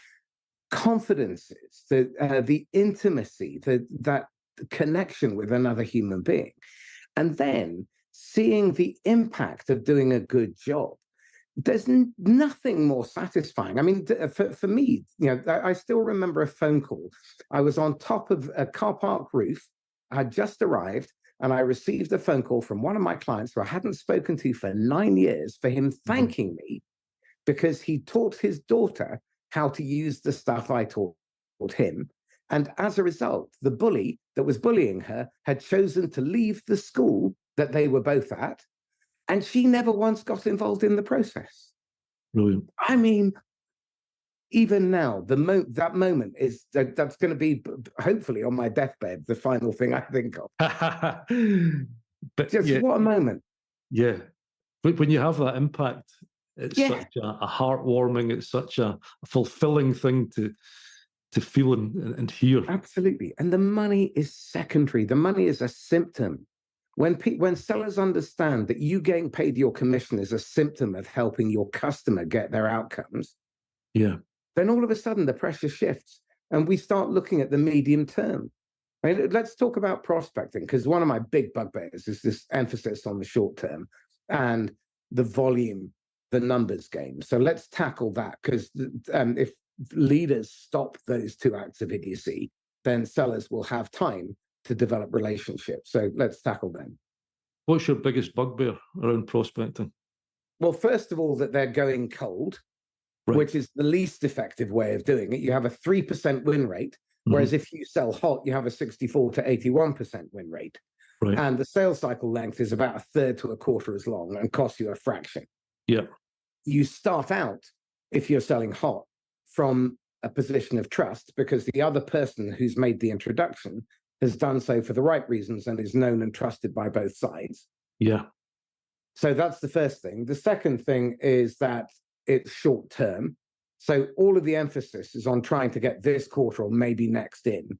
confidences, the intimacy, that connection with another human being, and then seeing the impact of doing a good job. There's nothing more satisfying. I mean, for me, I still remember a phone call. I was on top of a car park roof. I had just arrived, and I received a phone call from one of my clients who I hadn't spoken to for 9 years, for him thanking me because he taught his daughter how to use the stuff I taught him. And as a result, the bully that was bullying her had chosen to leave the school that they were both at, and she never once got involved in the process. Brilliant. I mean, even now, that moment is that's going to be hopefully on my deathbed the final thing I think of. But just what a moment. Yeah, but when you have that impact, it's such a heartwarming, it's such a fulfilling thing to feel and hear. Absolutely. And the money is secondary. The money is a symptom. When sellers understand that you getting paid your commission is a symptom of helping your customer get their outcomes, then all of a sudden the pressure shifts and we start looking at the medium term. I mean, let's talk about prospecting, because one of my big bugbears is this emphasis on the short term and the volume, the numbers game. So let's tackle that, because if leaders stop those two acts of idiocy, then sellers will have time to develop relationships. So let's tackle them. What's your biggest bugbear around prospecting? Well, first of all, that they're going cold, which is the least effective way of doing it. You have a 3% win rate, whereas if you sell hot, you have a 64 to 81% win rate. Right. And the sales cycle length is about a third to a quarter as long and costs you a fraction. Yeah. You start out, if you're selling hot, from a position of trust, because the other person who's made the introduction has done so for the right reasons and is known and trusted by both sides. Yeah. So that's the first thing. The second thing is that it's short term. So all of the emphasis is on trying to get this quarter or maybe next in.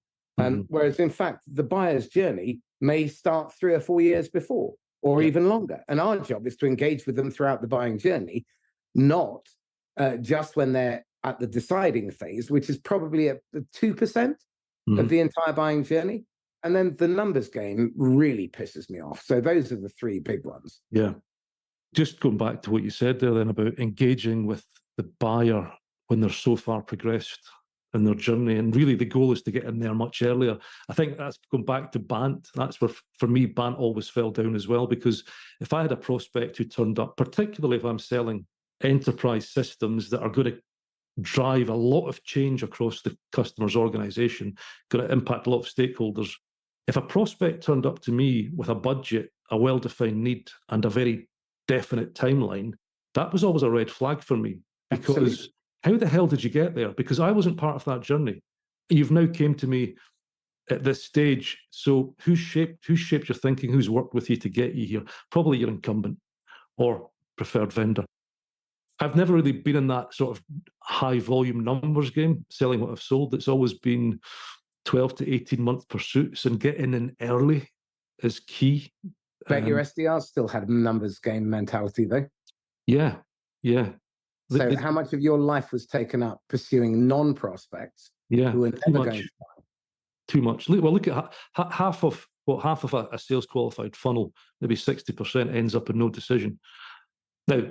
Whereas in fact, the buyer's journey may start 3 or 4 years before, or even longer. And our job is to engage with them throughout the buying journey, not just when they're at the deciding phase, which is probably at 2% of the entire buying journey. And then the numbers game really pisses me off. So those are the 3 big ones. Yeah. Just going back to what you said there then about engaging with the buyer when they're so far progressed in their journey. And really the goal is to get in there much earlier. I think that's going back to BANT. That's where, for me, BANT always fell down as well, because if I had a prospect who turned up, particularly if I'm selling enterprise systems that are going to drive a lot of change across the customer's organization, going to impact a lot of stakeholders. If a prospect turned up to me with a budget, a well-defined need, and a very definite timeline, that was always a red flag for me. Because Absolutely. how the hell did you get there? Because I wasn't part of that journey. You've now came to me at this stage. So who shaped your thinking? Who's worked with you to get you here? Probably your incumbent or preferred vendor. I've never really been in that sort of high volume numbers game, selling what I've sold. It's always been 12 to 18 month pursuits, and getting in early is key. Bet your SDRs still had numbers game mentality though. Yeah. So how much of your life was taken up pursuing non-prospects who were never going to buy? Too much. Well, look at half of a sales qualified funnel, maybe 60% ends up in no decision. Now,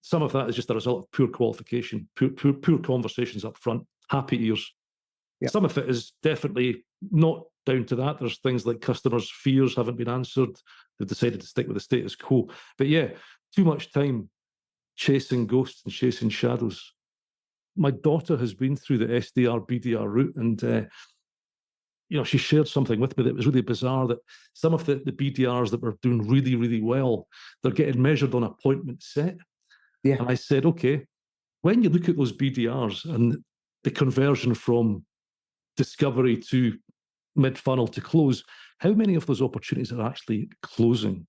some of that is just a result of poor qualification, poor conversations up front, happy ears. Yep. Some of it is definitely not down to that. There's things like customers' fears haven't been answered. They've decided to stick with the status quo. But yeah, too much time chasing ghosts and chasing shadows. My daughter has been through the SDR, BDR route, and she shared something with me that was really bizarre, that some of the BDRs that were doing really, really well, they're getting measured on appointment set. Yeah. And I said, okay, when you look at those BDRs and the conversion from discovery to mid-funnel to close, how many of those opportunities are actually closing?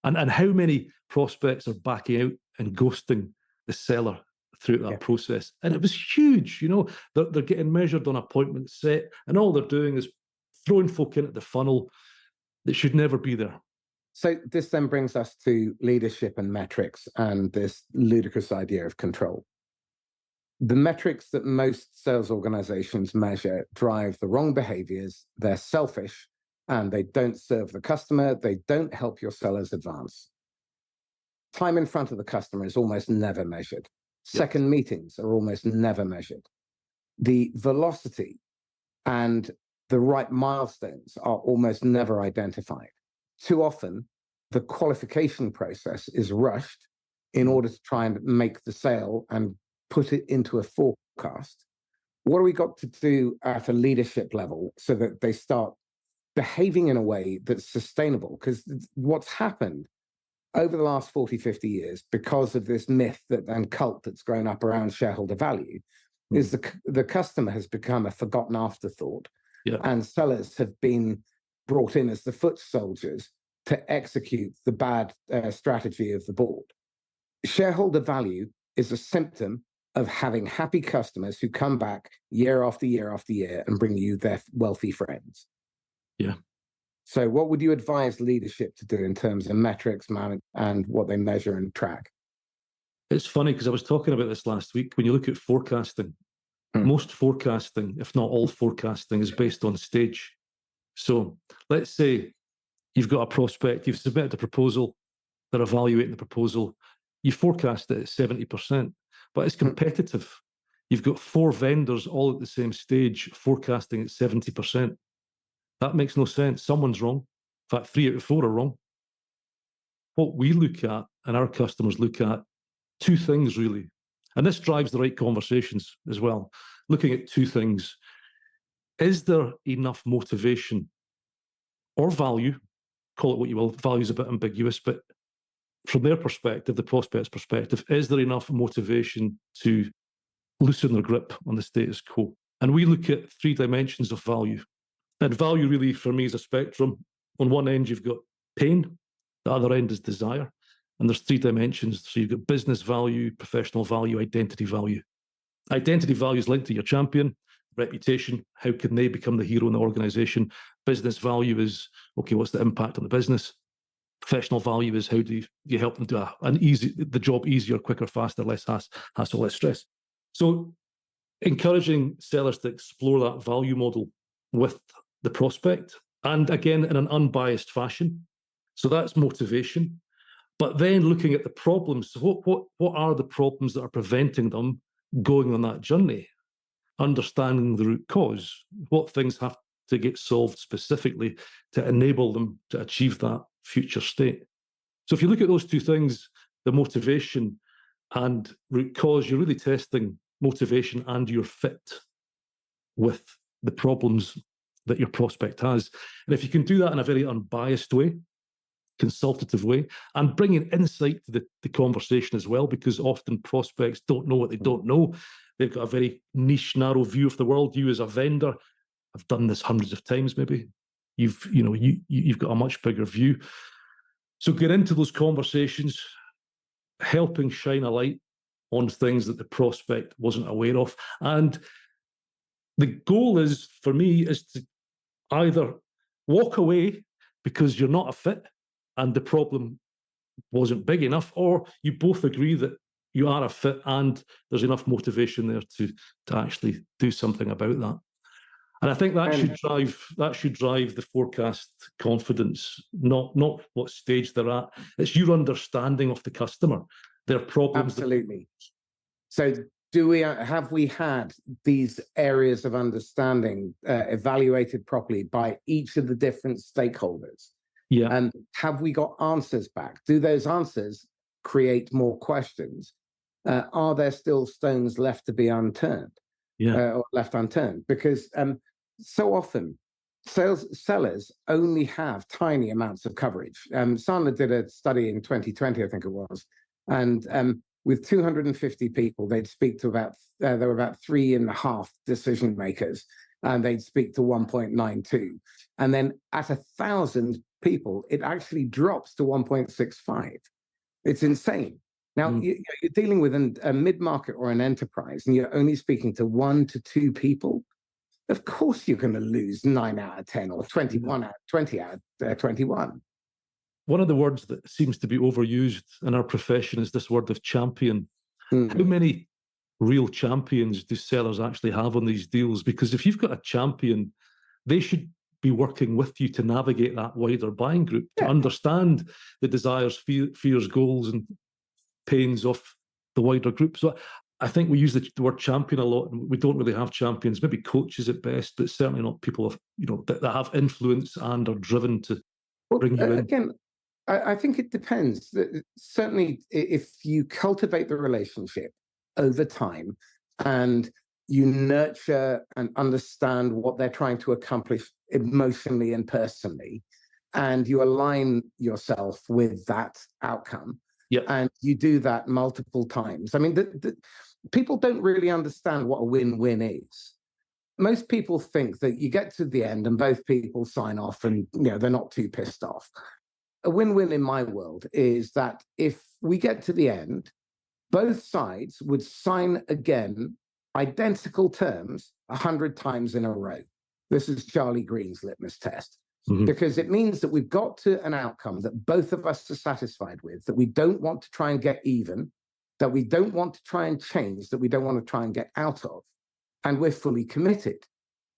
And how many prospects are backing out and ghosting the seller throughout that process? And it was huge. They're getting measured on appointment set, and all they're doing is throwing folk into the funnel that should never be there. So this then brings us to leadership and metrics and this ludicrous idea of control. The metrics that most sales organizations measure drive the wrong behaviors. They're selfish and they don't serve the customer. They don't help your sellers advance. Time in front of the customer is almost never measured. Second meetings are almost never measured. The velocity and the right milestones are almost never identified. Too often, the qualification process is rushed in order to try and make the sale and put it into a forecast. What do we got to do at a leadership level so that they start behaving in a way that's sustainable? Because what's happened over the last 40, 50 years, because of this myth and cult that's grown up around shareholder value, is the customer has become a forgotten afterthought. Yeah. And sellers have been brought in as the foot soldiers to execute the bad strategy of the board. Shareholder value is a symptom of having happy customers who come back year after year after year and bring you their wealthy friends. Yeah. So what would you advise leadership to do in terms of metrics, and what they measure and track? It's funny because I was talking about this last week. When you look at forecasting, most forecasting, if not all forecasting, is based on stage. So let's say you've got a prospect, you've submitted a proposal, they're evaluating the proposal, you forecast it at 70%, but it's competitive. You've got 4 vendors all at the same stage forecasting at 70%. That makes no sense. Someone's wrong. In fact, 3 out of 4 are wrong. What we look at and our customers look at, 2 things really, and this drives the right conversations as well. Looking at 2 things. Is there enough motivation or value? Call it what you will. Value is a bit ambiguous, but from their perspective, the prospect's perspective, is there enough motivation to loosen their grip on the status quo? And we look at 3 dimensions of value. And value really, for me, is a spectrum. On one end, you've got pain. The other end is desire. And there's 3 dimensions. So you've got business value, professional value, identity value. Identity value is linked to your champion, reputation. How can they become the hero in the organization? Business value is, okay, what's the impact on the business? Professional value is, how do you help them do the job easier, quicker, faster, less hassle, less stress. So encouraging sellers to explore that value model with the prospect, and again, in an unbiased fashion. So that's motivation. But then looking at the problems, what are the problems that are preventing them going on that journey? Understanding the root cause. What things have to get solved specifically to enable them to achieve that future state? So if you look at those 2 things, the motivation and root cause, you're really testing motivation and your fit with the problems that your prospect has. And if you can do that in a very unbiased way, consultative way, and bringing insight to the conversation as well, because often prospects don't know what they don't know. They've got a very niche, narrow view of the world. You as a vendor have done this hundreds of times, maybe. You've got a much bigger view. So get into those conversations, helping shine a light on things that the prospect wasn't aware of. And the goal is, for me, is to either walk away because you're not a fit and the problem wasn't big enough, or you both agree that you are a fit and there's enough motivation there to actually do something about that. And I think that should drive the forecast confidence, not what stage they're at. It's your understanding of the customer, their problems. Absolutely. So have we had these areas of understanding evaluated properly by each of the different stakeholders? Yeah. And have we got answers back? Do those answers create more questions? Are there still stones left to be unturned? Or left unturned? Because so often sellers only have tiny amounts of coverage. Sandler did a study in 2020, I think it was, and with 250 people, they'd speak to there were about 3.5 decision makers, and they'd speak to 1.92. And then at 1,000 people, it actually drops to 1.65. It's insane. Now, you're dealing with a mid-market or an enterprise, and you're only speaking to 1 to 2 people. Of course, you're going to lose 9 out of 10 or 21 out of 20 out of 21. One of the words that seems to be overused in our profession is this word of champion. How many real champions do sellers actually have on these deals? Because if you've got a champion, they should be working with you to navigate that wider buying group, to understand the desires, fears, goals, and pains of the wider group. So I think we use the word champion a lot, and we don't really have champions, maybe coaches at best, but certainly not people that have influence and are driven to bring you in. Again, I think it depends. Certainly, if you cultivate the relationship over time and you nurture and understand what they're trying to accomplish emotionally and personally, and you align yourself with that outcome, and you do that multiple times. I mean, people don't really understand what a win-win is. Most people think that you get to the end and both people sign off and they're not too pissed off. A win-win in my world is that if we get to the end, both sides would sign again identical terms 100 times in a row. This is Charlie Green's litmus test. Because it means that we've got to an outcome that both of us are satisfied with, that we don't want to try and get even, that we don't want to try and change, that we don't want to try and get out of, and we're fully committed.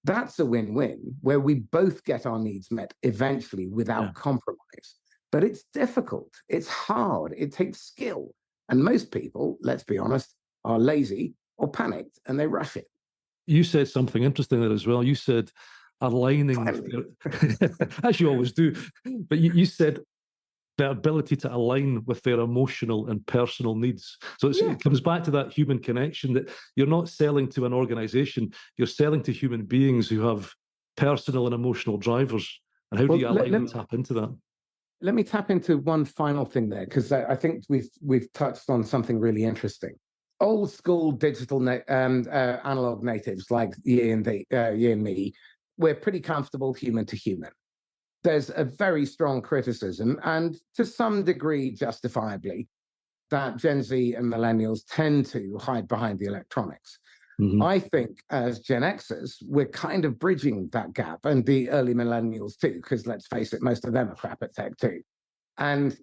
That's a win-win, where we both get our needs met eventually without compromise. But it's difficult, it's hard, it takes skill. And most people, let's be honest, are lazy or panicked and they rush it. You said something interesting there as well. You said aligning, as you always do, but you said the ability to align with their emotional and personal needs. So it comes back to that human connection, that you're not selling to an organization, you're selling to human beings who have personal and emotional drivers. And how do you align and tap into that? Let me tap into one final thing there, because I think we've touched on something really interesting. Old school digital analog natives like you and me, we're pretty comfortable human to human. There's a very strong criticism, and to some degree justifiably, that Gen Z and millennials tend to hide behind the electronics. I think as Gen Xers, we're kind of bridging that gap, and the early millennials too, because let's face it, most of them are crap at tech too. And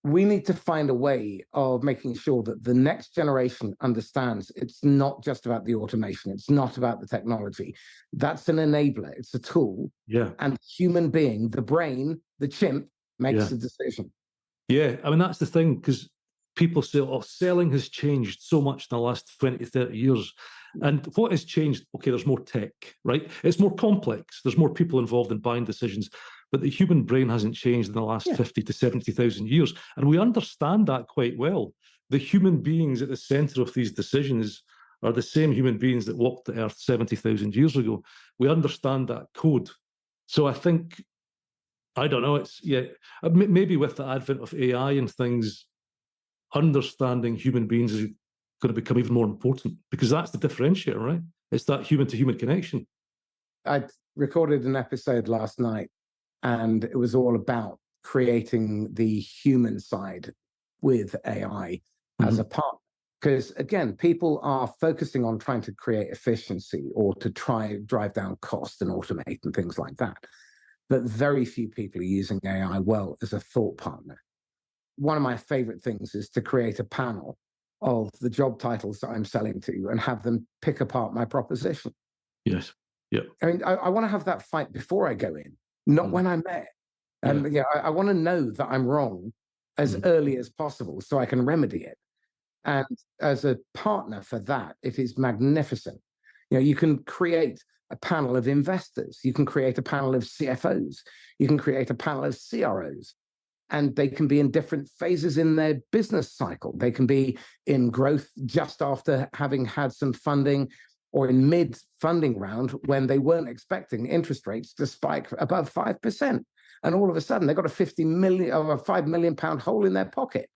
we need to find a way of making sure that the next generation understands it's not just about the automation. It's not about the technology. That's an enabler. It's a tool. And the human being, the brain, the chimp, makes the decision. I mean, that's the thing, because people say, selling has changed so much in the last 20, 30 years. And what has changed? Okay, there's more tech, right? It's more complex. There's more people involved in buying decisions. But the human brain hasn't changed in the last 50 to 70,000 years. And we understand that quite well. The human beings at the center of these decisions are the same human beings that walked the earth 70,000 years ago. We understand that code. So I think, I don't know, maybe with the advent of AI and things, understanding human beings is going to become even more important, because that's the differentiator, right? It's that human to human connection. I recorded an episode last night, and it was all about creating the human side with AI as a partner. Because again, people are focusing on trying to create efficiency or to try drive down cost and automate and things like that. But very few people are using AI well as a thought partner. One of my favorite things is to create a panel of the job titles that I'm selling to and have them pick apart my proposition. Yes. Yeah. I mean, I want to have that fight before I go in, not when I'm there. And I want to know that I'm wrong as early as possible so I can remedy it. And as a partner for that, it is magnificent. You can create a panel of investors. You can create a panel of CFOs. You can create a panel of CROs. And they can be in different phases in their business cycle. They can be in growth just after having had some funding, or in mid-funding round when they weren't expecting interest rates to spike above 5%. And all of a sudden, they've got a 50 million or a £5 million hole in their pocket.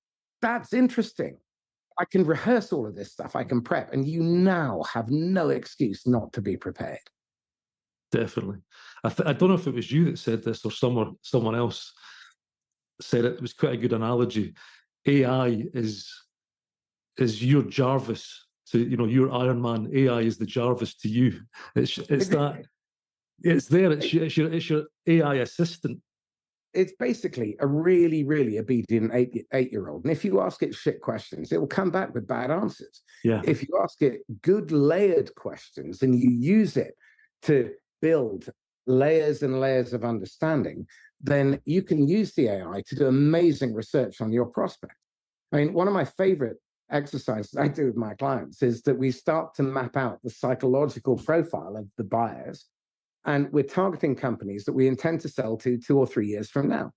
That's interesting. I can rehearse all of this stuff. I can prep. And you now have no excuse not to be prepared. Definitely. I don't know if it was you that said this or someone else said it. It was quite a good analogy. AI is your Jarvis to, your Iron Man. AI is the Jarvis to you. It's that. It's there. It's your AI assistant. It's basically a really, really obedient eight-year-old. And if you ask it shit questions, it will come back with bad answers. Yeah. If you ask it good layered questions and you use it to build layers and layers of understanding, then you can use the AI to do amazing research on your prospect. I mean, one of my favorite exercises I do with my clients is that we start to map out the psychological profile of the buyers. And we're targeting companies that we intend to sell to 2 or 3 years from now.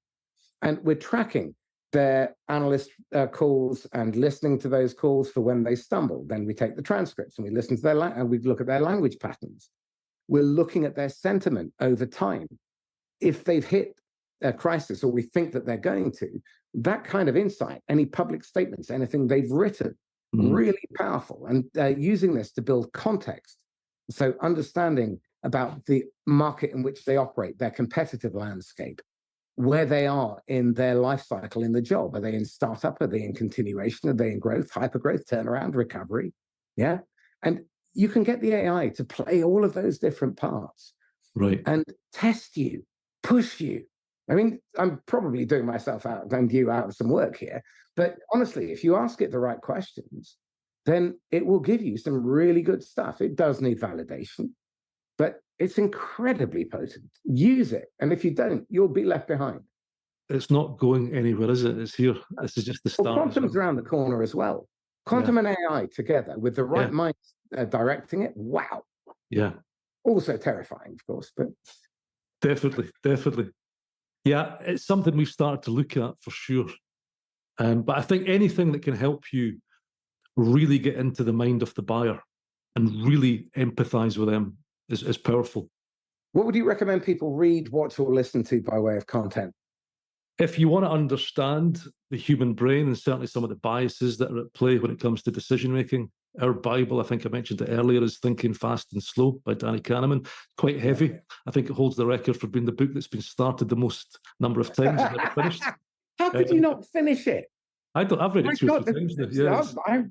And we're tracking their analyst calls and listening to those calls for when they stumble. Then we take the transcripts and we listen to their and we look at their language patterns. We're looking at their sentiment over time. If they've hit a crisis, or we think that they're going to, that kind of insight, any public statements, anything they've written, really powerful. And using this to build context. So understanding about the market in which they operate, their competitive landscape, where they are in their life cycle in the job. Are they in startup? Are they in continuation? Are they in growth, hypergrowth, turnaround, recovery? Yeah. And you can get the AI to play all of those different parts. Right. And test you, push you. I mean, I'm probably doing myself out and you out of some work here. But honestly, if you ask it the right questions, then it will give you some really good stuff. It does need validation, but it's incredibly potent. Use it. And if you don't, you'll be left behind. It's not going anywhere, is it? It's here. This is just the start. Well, quantum's around the corner as well. Quantum and AI together with the right mind directing it. Wow. Yeah. Also terrifying, of course, but. Definitely. Yeah, it's something we've started to look at for sure. But I think anything that can help you really get into the mind of the buyer and really empathize with them is powerful. What would you recommend people read, watch, or listen to by way of content? If you want to understand the human brain and certainly some of the biases that are at play when it comes to decision making, our Bible, I think I mentioned it earlier, is Thinking Fast and Slow by Danny Kahneman. Quite heavy. I think it holds the record for being the book that's been started the most number of times and never finished. How could you not finish it? I've read it 2 or 3 times. Yeah,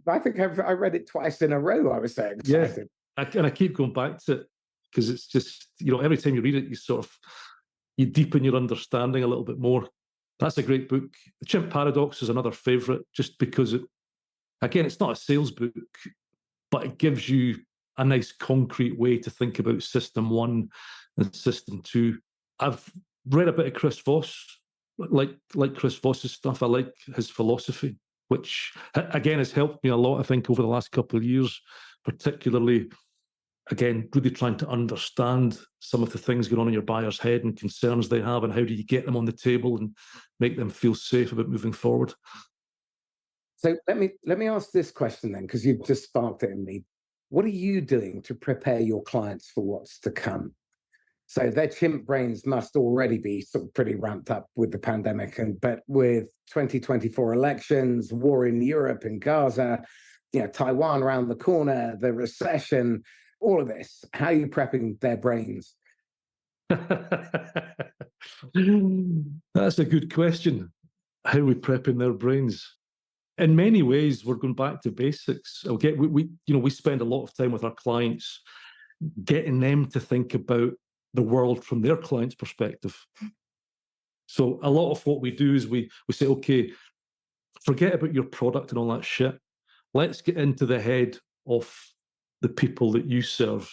I think I read it twice in a row. I was so excited. Yeah, I keep going back to it because it's just, every time you read it, you deepen your understanding a little bit more. That's a great book. The Chimp Paradox is another favourite, just because it's not a sales book, but it gives you a nice concrete way to think about system 1 and system 2. I've read a bit of Chris Voss, like Chris Voss's stuff. I like his philosophy, which again has helped me a lot, I think, over the last couple of years, particularly, again, really trying to understand some of the things going on in your buyer's head and concerns they have, and how do you get them on the table and make them feel safe about moving forward. So let me ask this question then, because you've just sparked it in me. what are you doing to prepare your clients for what's to come? So their chimp brains must already be sort of pretty ramped up with the pandemic, but with 2024 elections, war in Europe and Gaza, Taiwan around the corner, the recession, all of this, how are you prepping their brains? That's a good question. How are we prepping their brains? In many ways, we're going back to basics. Okay, we spend a lot of time with our clients, getting them to think about the world from their client's perspective. So a lot of what we do is we say, okay, forget about your product and all that shit. Let's get into the head of the people that you serve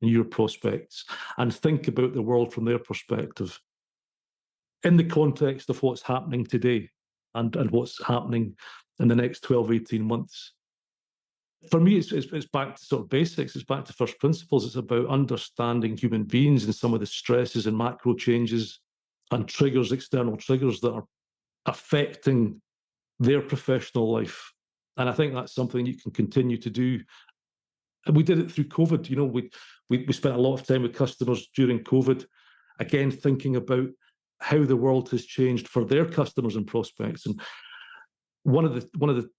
and your prospects, and think about the world from their perspective in the context of what's happening today and what's happening in the next 12, 18 months. For me, it's back to sort of basics. It's back to first principles. It's about understanding human beings and some of the stresses and macro changes and triggers, external triggers that are affecting their professional life. And I think that's something you can continue to do. And we did it through COVID. We spent a lot of time with customers during COVID, again, thinking about how the world has changed for their customers and prospects. And one of the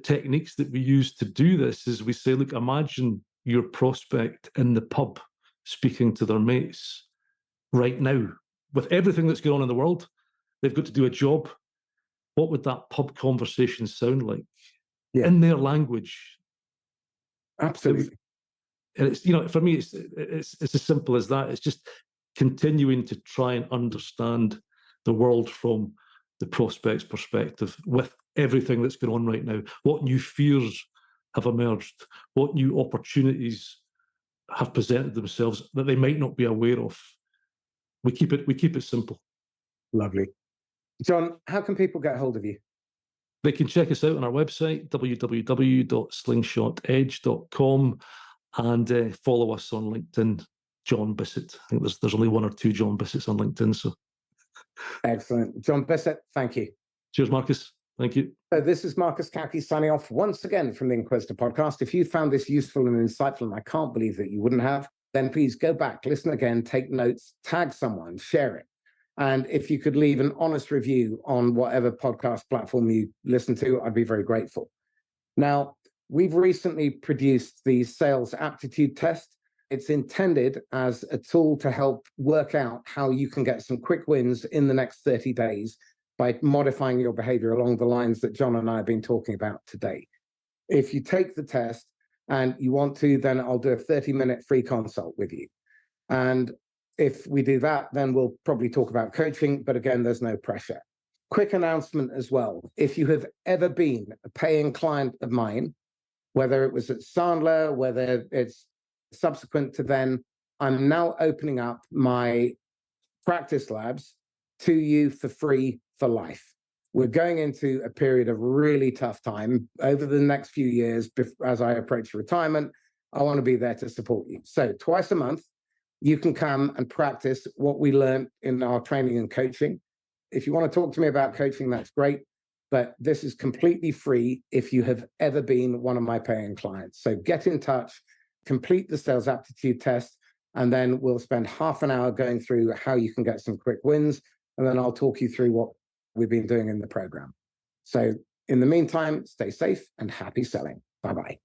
techniques that we use to do this is we say, look, imagine your prospect in the pub speaking to their mates right now. With everything that's going on in the world, they've got to do a job. What would that pub conversation sound like in their language? Absolutely. And it's, for me, it's as simple as that. It's just continuing to try and understand the world from the prospect's perspective with everything that's going on right now. What new fears have emerged? What new opportunities have presented themselves that they might not be aware of? We keep it simple. Lovely. John, how can people get hold of you? They can check us out on our website, www.slingshotedge.com, and follow us on LinkedIn, John Bissett. I think there's only one or two John Bissetts on LinkedIn. So, excellent. John Bissett, thank you. Cheers, Marcus. Thank you. So this is Marcus Cauchi signing off once again from the Inquisitor podcast. If you found this useful and insightful, and I can't believe that you wouldn't have, then please go back, listen again, take notes, tag someone, share it. And if you could leave an honest review on whatever podcast platform you listen to, I'd be very grateful. Now, we've recently produced the sales aptitude test. It's intended as a tool to help work out how you can get some quick wins in the next 30 days by modifying your behavior along the lines that John and I have been talking about today. If you take the test and you want to, then I'll do a 30-minute free consult with you. And if we do that, then we'll probably talk about coaching, but again, there's no pressure. Quick announcement as well. If you have ever been a paying client of mine, whether it was at Sandler, whether it's subsequent to then, I'm now opening up my practice labs to you for free for life. We're going into a period of really tough time over the next few years. As I approach retirement, I want to be there to support you. So twice a month, you can come and practice what we learned in our training and coaching. If you want to talk to me about coaching, that's great. But this is completely free if you have ever been one of my paying clients. So get in touch, complete the sales aptitude test, and then we'll spend half an hour going through how you can get some quick wins. And then I'll talk you through what we've been doing in the program. So in the meantime, stay safe and happy selling. Bye-bye.